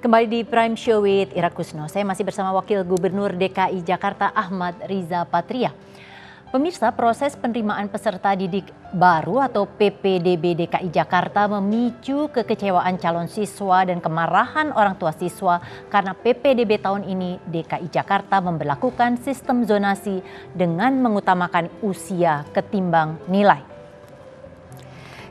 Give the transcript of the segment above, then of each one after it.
Kembali di Prime Show with Ira Kusno. Saya masih bersama Wakil Gubernur DKI Jakarta Ahmad Riza Patria. Pemirsa, proses penerimaan peserta didik baru atau PPDB DKI Jakarta memicu kekecewaan calon siswa dan kemarahan orang tua siswa karena PPDB tahun ini DKI Jakarta memberlakukan sistem zonasi dengan mengutamakan usia ketimbang nilai.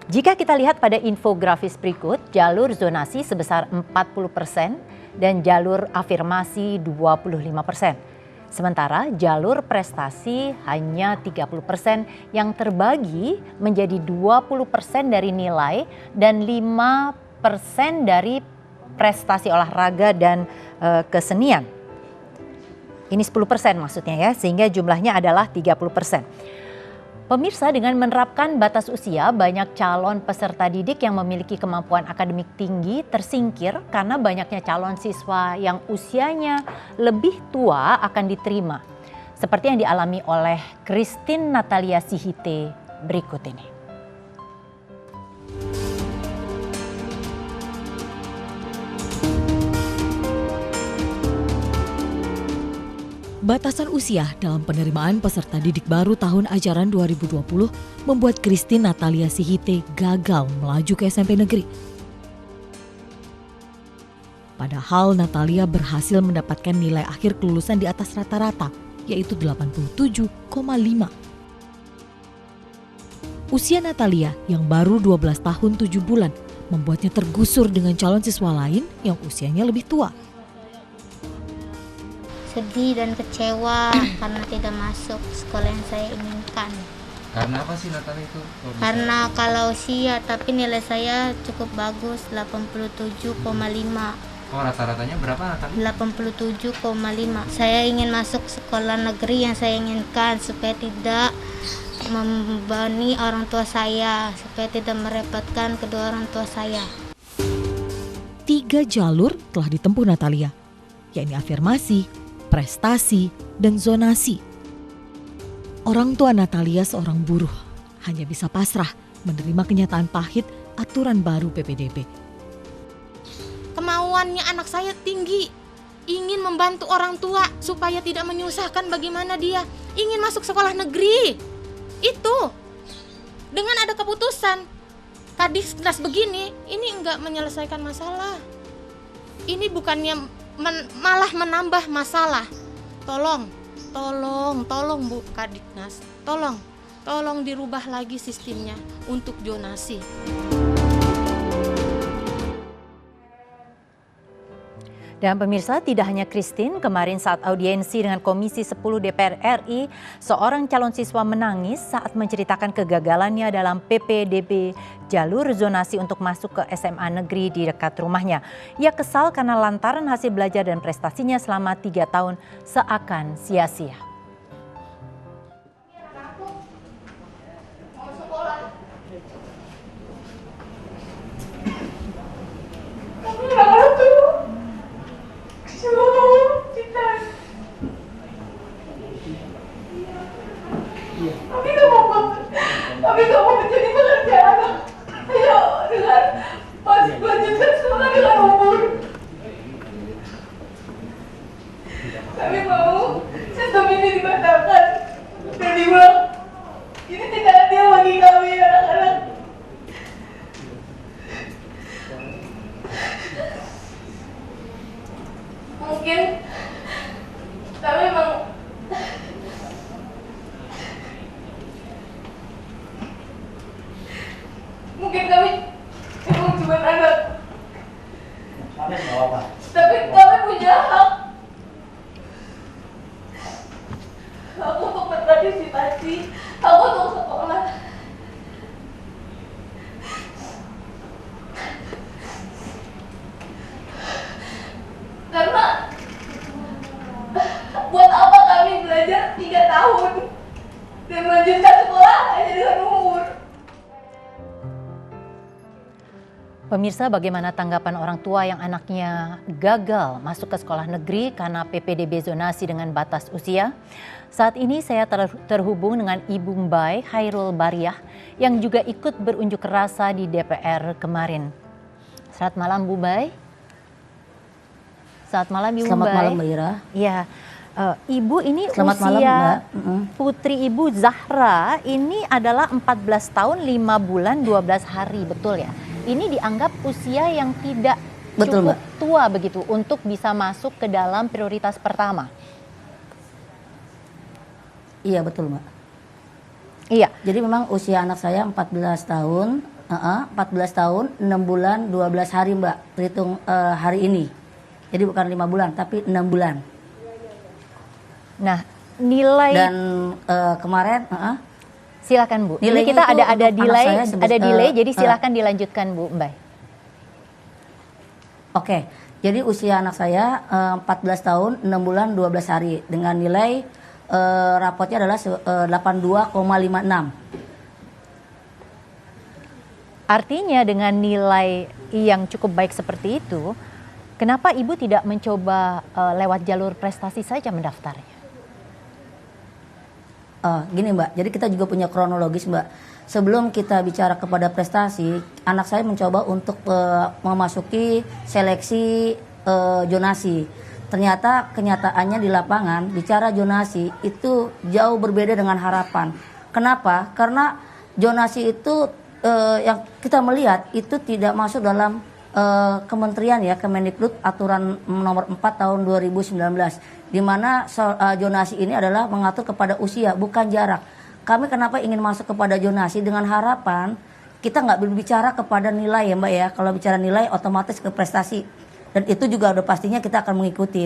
Jika kita lihat pada infografis berikut, jalur zonasi sebesar 40% dan jalur afirmasi 25%. Sementara jalur prestasi hanya 30% yang terbagi menjadi 20% dari nilai dan 5% dari prestasi olahraga dan kesenian. Ini 10% maksudnya ya, sehingga jumlahnya adalah 30%. Pemirsa, dengan menerapkan batas usia, banyak calon peserta didik yang memiliki kemampuan akademik tinggi tersingkir karena banyaknya calon siswa yang usianya lebih tua akan diterima. Seperti yang dialami oleh Christine Natalia Sihite berikut ini. Batasan usia dalam penerimaan peserta didik baru tahun ajaran 2020 membuat Christine Natalia Sihite gagal melaju ke SMP negeri. Padahal Natalia berhasil mendapatkan nilai akhir kelulusan di atas rata-rata, yaitu 87,5. Usia Natalia yang baru 12 tahun 7 bulan membuatnya tergusur dengan calon siswa lain yang usianya lebih tua. Sedih dan kecewa karena tidak masuk sekolah yang saya inginkan. Karena apa sih Natalia itu? Karena kalau usia, tapi nilai saya cukup bagus, 87,5. Oh, rata-ratanya berapa Natalia? 87,5. Saya ingin masuk sekolah negeri yang saya inginkan supaya tidak membebani orang tua saya, supaya tidak merepotkan kedua orang tua saya. 3 jalur telah ditempuh Natalia, yakni afirmasi, prestasi, dan zonasi. Orang tua Natalia seorang buruh, hanya bisa pasrah menerima kenyataan pahit aturan baru PPDB. Kemauannya anak saya tinggi, ingin membantu orang tua supaya tidak menyusahkan. Bagaimana dia ingin masuk sekolah negeri. Itu dengan ada keputusan Kadisnas begini, ini enggak menyelesaikan masalah. Ini bukannya malah menambah masalah. Tolong Bu Kadisnas, tolong dirubah lagi sistemnya untuk zonasi. Dan pemirsa, tidak hanya Christine, kemarin saat audiensi dengan Komisi 10 DPR RI, seorang calon siswa menangis saat menceritakan kegagalannya dalam PPDB jalur zonasi untuk masuk ke SMA negeri di dekat rumahnya. Ia kesal karena lantaran hasil belajar dan prestasinya selama 3 tahun seakan sia-sia. Tapi kamu menjadi pekerja anak. Ayo dengan masih melanjutkan sekolah dengan umur. Kami mau sistem ini dibatalkan dan diulang. Ini tidak adil bagi kami anak-anak. Mungkin kami memang kami memang cuma anak. Tapi kami punya hak. Hak untuk berpartisipasi, hak untuk sekolah. Karena buat apa kami belajar 3 tahun dan melanjutkan sekolah hanya dengan umur. Pemirsa, bagaimana tanggapan orang tua yang anaknya gagal masuk ke sekolah negeri karena PPDB zonasi dengan batas usia? Saat ini saya terhubung dengan Ibu Mbai Hairul Bariah yang juga ikut berunjuk rasa di DPR kemarin. Selamat malam Bu Mbai. Selamat malam Ibu Selamat Mbak. malam Mbak Ira. Iya, Ibu ini Selamat malam, usia Mbak. putri Ibu Zahra ini adalah 14 tahun 5 bulan 12 hari, betul ya? Ini dianggap usia yang tidak Betul, cukup Mbak. tua begitu untuk bisa masuk ke dalam prioritas pertama. Iya betul Mbak. Iya, Jadi memang usia anak saya 14 tahun, 14 tahun, 6 bulan, 12 hari Mbak, terhitung hari ini. Jadi bukan 5 bulan, tapi 6 bulan. nah nilai Dan kemarin, silakan Bu. Ini nilainya kita itu ada untuk anak delay, saya ada delay, jadi silakan dilanjutkan Bu Mbak. Oke, jadi usia anak saya 14 tahun, 6 bulan, 12 hari. Dengan nilai rapotnya adalah 82,56. Artinya dengan nilai yang cukup baik seperti itu, kenapa Ibu tidak mencoba lewat jalur prestasi saja mendaftarnya? Gini Mbak, jadi kita juga punya kronologis Mbak. Sebelum kita bicara kepada prestasi, anak saya mencoba untuk memasuki seleksi zonasi. Ternyata kenyataannya di lapangan, bicara zonasi itu jauh berbeda dengan harapan. Kenapa? Karena zonasi itu yang kita melihat itu tidak masuk dalam kementerian ya, Kemendikbud aturan nomor 4 tahun 2019. Di mana zonasi ini adalah mengatur kepada usia, bukan jarak. Kami kenapa ingin masuk kepada zonasi dengan harapan kita nggak berbicara kepada nilai ya Mbak ya. Kalau bicara nilai otomatis ke prestasi. Dan itu juga udah pastinya kita akan mengikuti.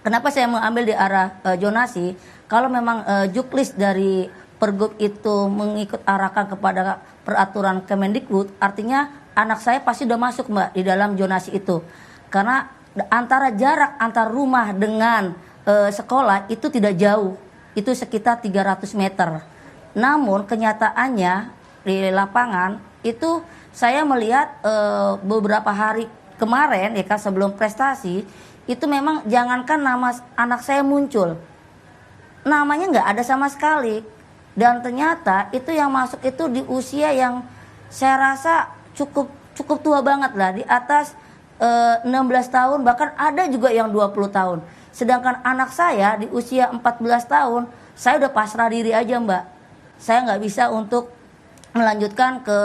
Kenapa saya mengambil di arah zonasi? Kalau memang juklis dari Pergub itu mengikut arahkan kepada peraturan Kemendikbud, artinya anak saya pasti udah masuk Mbak di dalam zonasi itu. Karena antara jarak antar rumah dengan sekolah itu tidak jauh. Itu sekitar 300 meter. Namun kenyataannya di lapangan itu saya melihat beberapa hari kemarin ya kan sebelum prestasi itu memang jangankan nama anak saya muncul, namanya nggak ada sama sekali. Dan ternyata itu yang masuk itu di usia yang saya rasa cukup tua banget lah, di atas 16 tahun, bahkan ada juga yang 20 tahun. Sedangkan anak saya di usia 14 tahun, saya udah pasrah diri aja Mbak. Saya nggak bisa untuk melanjutkan ke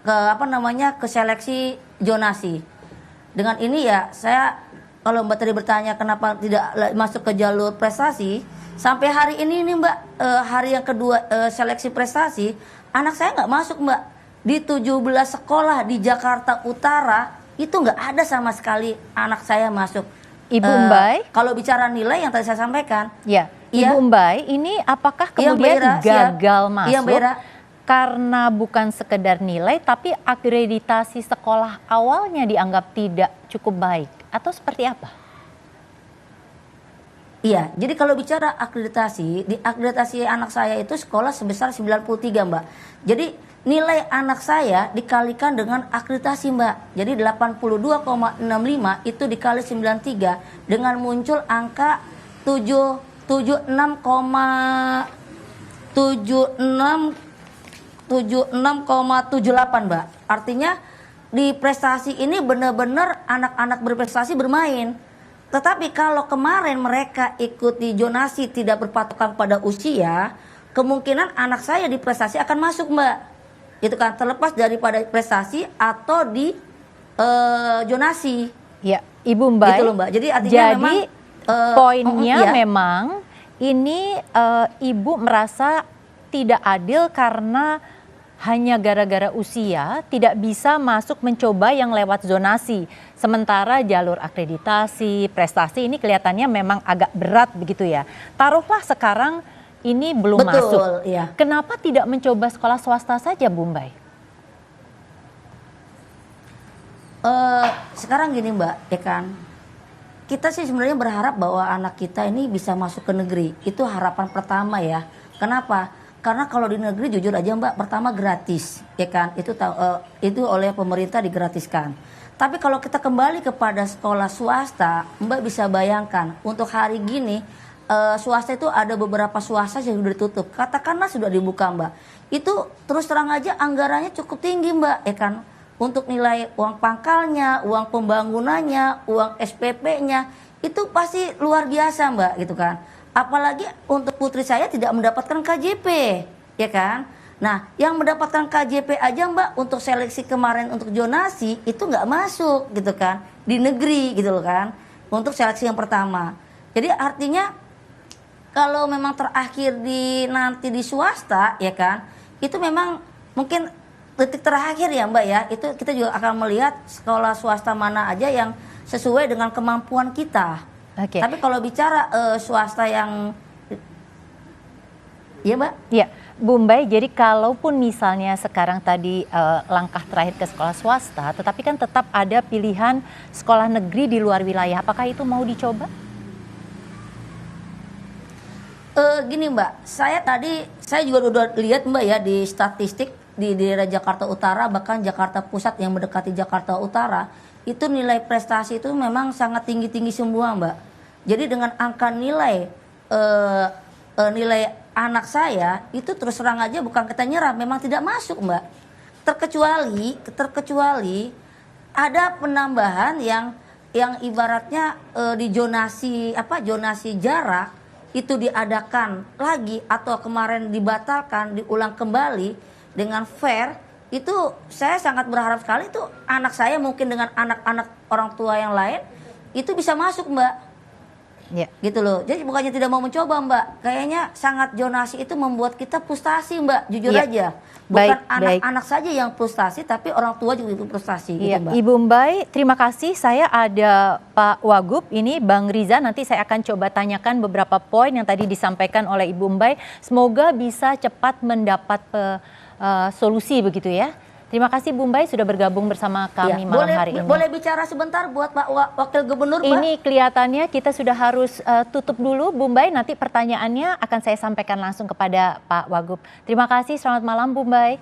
ke seleksi zonasi. Dengan ini ya saya, kalau Mbak tadi bertanya kenapa tidak masuk ke jalur prestasi, sampai hari ini nih Mbak, hari yang kedua seleksi prestasi, anak saya nggak masuk Mbak. Di 17 sekolah di Jakarta Utara itu nggak ada sama sekali anak saya masuk. Ibu Mbai, kalau bicara nilai yang tadi saya sampaikan, ya, Iya. Ibu Mbai, ini apakah Iya, Mbak kemudian Ira, siap. gagal Iya, masuk Mbak Ira. karena bukan sekedar nilai, tapi akreditasi sekolah awalnya dianggap tidak cukup baik, atau seperti apa? Iya, jadi kalau bicara akreditasi, di akreditasi anak saya itu sekolah sebesar 93 Mbak. Jadi nilai anak saya dikalikan dengan akreditasi Mbak. Jadi 82,65 itu dikali 93 dengan muncul angka 76,78 Mbak. Artinya di prestasi ini benar-benar anak-anak berprestasi bermain. Tetapi kalau kemarin mereka ikuti zonasi tidak berpatokan pada usia, kemungkinan anak saya di prestasi akan masuk Mbak. Itu kan terlepas daripada prestasi atau di zonasi. Ya, Ibu Mbai. Gitu loh Mbak. Jadi artinya memang poinnya iya. memang ini Ibu merasa tidak adil karena hanya gara-gara usia tidak bisa masuk mencoba yang lewat zonasi. Sementara jalur akreditasi, prestasi ini kelihatannya memang agak berat begitu ya. Taruhlah sekarang ini belum Betul, masuk. iya. Kenapa tidak mencoba sekolah swasta saja, Bu Mbai? Sekarang gini Mbak, ya kan. Kita sih sebenarnya berharap bahwa anak kita ini bisa masuk ke negeri. Itu harapan pertama ya. Kenapa? Karena kalau di negeri jujur aja Mbak, pertama gratis, ya kan? Itu oleh pemerintah digratiskan. Tapi kalau kita kembali kepada sekolah swasta, Mbak bisa bayangkan untuk hari gini swasta itu ada beberapa swasta yang sudah ditutup. Katakanlah sudah dibuka Mbak. Itu terus terang aja anggarannya cukup tinggi Mbak, ya kan? untuk nilai uang pangkalnya, uang pembangunannya, uang SPP-nya, itu pasti luar biasa Mbak gitu kan. Apalagi untuk putri saya tidak mendapatkan KJP, ya kan. Nah, yang mendapatkan KJP aja Mbak untuk seleksi kemarin untuk zonasi itu nggak masuk gitu kan, di negeri gitu loh kan, untuk seleksi yang pertama. Jadi artinya kalau memang terakhir nanti di swasta ya kan, itu memang mungkin detik terakhir ya Mbak ya, itu kita juga akan melihat sekolah swasta mana aja yang sesuai dengan kemampuan kita. Oke. Tapi kalau bicara swasta yang, ya Mbak? Ya, Bu Mbai, jadi kalaupun misalnya sekarang tadi langkah terakhir ke sekolah swasta, tetapi kan tetap ada pilihan sekolah negeri di luar wilayah, apakah itu mau dicoba? Gini Mbak, saya juga udah lihat Mbak ya di statistik di daerah Jakarta Utara, bahkan Jakarta Pusat yang mendekati Jakarta Utara, itu nilai prestasi itu memang sangat tinggi-tinggi semua Mbak. Jadi dengan angka nilai anak saya itu terus terang aja bukan kita nyerah, memang tidak masuk Mbak. Terkecuali ada penambahan yang ibaratnya di zonasi jarak itu diadakan lagi atau kemarin dibatalkan, diulang kembali dengan fair, itu saya sangat berharap sekali itu anak saya mungkin dengan anak-anak orang tua yang lain itu bisa masuk Mbak. Ya. Gitu loh. Jadi bukannya tidak mau mencoba Mbak, kayaknya sangat zonasi itu membuat kita frustasi Mbak, jujur ya. aja. Bukan anak-anak saja yang frustasi, tapi orang tua juga itu frustasi gitu Mbak. Ibu Mbai, terima kasih. Saya ada Pak Wagub, ini Bang Riza, nanti saya akan coba tanyakan beberapa poin yang tadi disampaikan oleh Ibu Mbai. Semoga bisa cepat mendapat solusi begitu ya. Terima kasih Bu Mbai sudah bergabung bersama kami malam hari ini. Boleh bicara sebentar buat Pak Wakil Gubernur Mbak? Ini kelihatannya kita sudah harus tutup dulu Bu Mbai, nanti pertanyaannya akan saya sampaikan langsung kepada Pak Wagub. Terima kasih, selamat malam Bu Mbai.